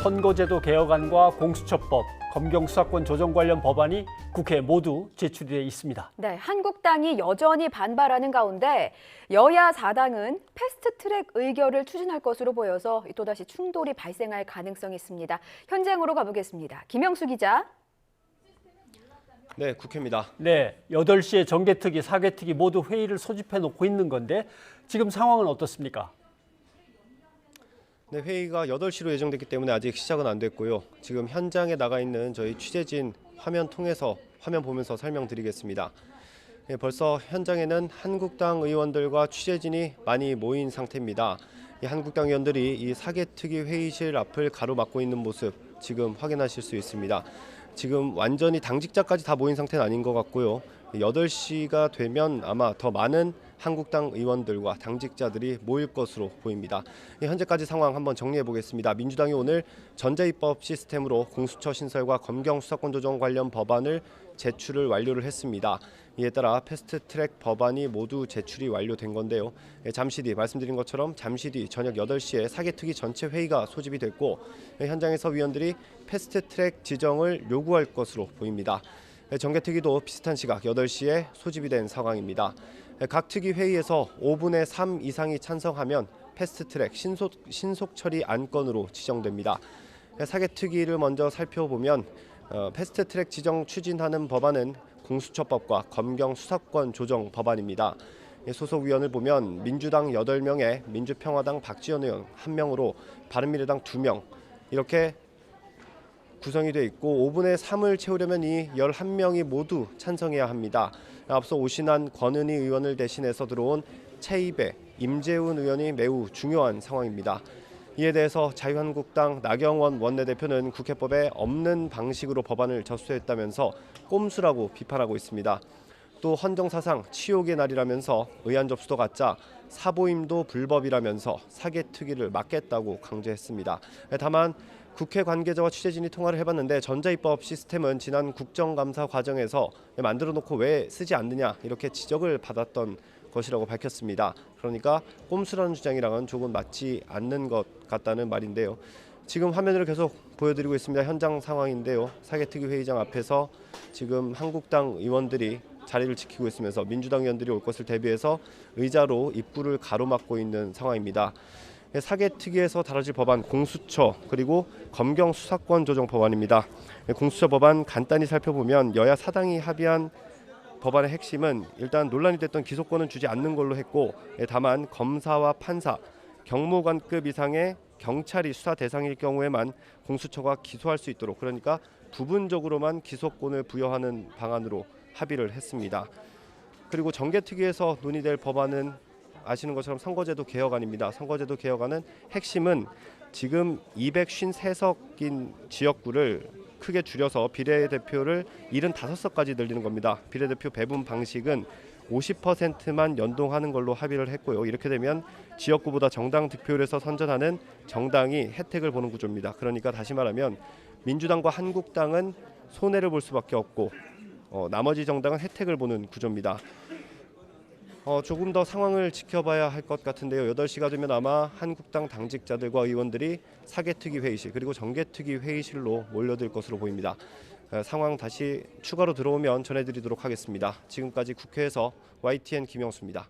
선거제도 개혁안과 공수처법, 검경수사권 조정 관련 법안이 국회에 모두 제출되어 있습니다. 네, 한국당이 여전히 반발하는 가운데 여야 4당은 패스트트랙 의결을 추진할 것으로 보여서 또다시 충돌이 발생할 가능성이 있습니다. 현장으로 가보겠습니다. 김영수 기자. 네, 국회입니다. 네, 8시에 정개특위, 사개특위 모두 회의를 소집해 놓고 있는 건데 지금 상황은 어떻습니까? 네, 회의가 8시로 예정됐기 때문에 아직 시작은 안 됐고요. 지금 현장에 나가 있는 저희 취재진 화면 통해서 화면 보면서 설명드리겠습니다. 네, 벌써 현장에는 한국당 의원들과 취재진이 많이 모인 상태입니다. 이 한국당 의원들이 이 사개특위 회의실 앞을 가로막고 있는 모습 지금 확인하실 수 있습니다. 지금 완전히 당직자까지 다 모인 상태는 아닌 것 같고요. 8시가 되면 아마 더 많은 한국당 의원들과 당직자들이 모일 것으로 보입니다. 현재까지 상황 한번 정리해 보겠습니다. 민주당이 오늘 전자입법 시스템으로 공수처 신설과 검경 수사권 조정 관련 법안을 제출을 완료를 했습니다. 이에 따라 패스트트랙 법안이 모두 제출이 완료된 건데요. 잠시 뒤 말씀드린 것처럼 잠시 뒤 저녁 8시에 사개특위 전체 회의가 소집이 됐고 현장에서 위원들이 패스트트랙 지정을 요구할 것으로 보입니다. 정개특위도 비슷한 시각 8시에 소집이 된 상황입니다. 각 특위 회의에서 5분의 3 이상이 찬성하면 패스트트랙 신속 처리 안건으로 지정됩니다. 사개특위를 먼저 살펴보면 패스트트랙 지정 추진하는 법안은 공수처법과 검경 수사권 조정 법안입니다. 소속 위원을 보면 민주당 8명에 민주평화당 박지원 의원 1명으로 바른미래당 2명 이렇게 구성이 되어 있고 5분의 3을 채우려면 이 11명이 모두 찬성해야 합니다. 앞서 오신환 권은희 의원을 대신해서 들어온 최이배, 임재훈 의원이 매우 중요한 상황입니다. 이에 대해서 자유한국당 나경원 원내대표는 국회법에 없는 방식으로 법안을 접수했다면서 꼼수라고 비판하고 있습니다. 또 헌정사상 치욕의 날이라면서 의안 접수도 가짜, 사보임도 불법이라면서 사개특위를 막겠다고 강조했습니다. 다만 국회 관계자와 취재진이 통화를 해봤는데 전자입법 시스템은 지난 국정감사 과정에서 만들어 놓고 왜 쓰지 않느냐 이렇게 지적을 받았던 것이라고 밝혔습니다. 그러니까 꼼수라는 주장이랑은 조금 맞지 않는 것 같다는 말인데요. 지금 화면으로 계속 보여드리고 있습니다. 현장 상황인데요. 사개특위 회의장 앞에서 지금 한국당 의원들이 자리를 지키고 있으면서 민주당 의원들이 올 것을 대비해서 의자로 입구를 가로막고 있는 상황입니다. 사개특위에서 다뤄질 법안 공수처 그리고 검경 수사권 조정 법안입니다. 공수처 법안 간단히 살펴보면 여야 4당이 합의한 법안의 핵심은 일단 논란이 됐던 기소권은 주지 않는 걸로 했고 다만 검사와 판사, 경무관급 이상의 경찰이 수사 대상일 경우에만 공수처가 기소할 수 있도록 그러니까 부분적으로만 기소권을 부여하는 방안으로 합의를 했습니다. 그리고 정개특위에서 논의될 법안은 아시는 것처럼 선거제도 개혁안입니다. 선거제도 개혁안은 핵심은 지금 253석인 지역구를 크게 줄여서 비례대표를 75석까지 늘리는 겁니다. 비례대표 배분 방식은 50%만 연동하는 걸로 합의를 했고요. 이렇게 되면 지역구보다 정당 득표율에서 선전하는 정당이 혜택을 보는 구조입니다. 그러니까 다시 말하면 민주당과 한국당은 손해를 볼 수밖에 없고 나머지 정당은 혜택을 보는 구조입니다. 조금 더 상황을 지켜봐야 할 것 같은데요. 8시가 되면 아마 한국당 당직자들과 의원들이 사개특위 회의실 그리고 정개특위 회의실로 몰려들 것으로 보입니다. 상황 다시 추가로 들어오면 전해드리도록 하겠습니다. 지금까지 국회에서 YTN 김영수입니다.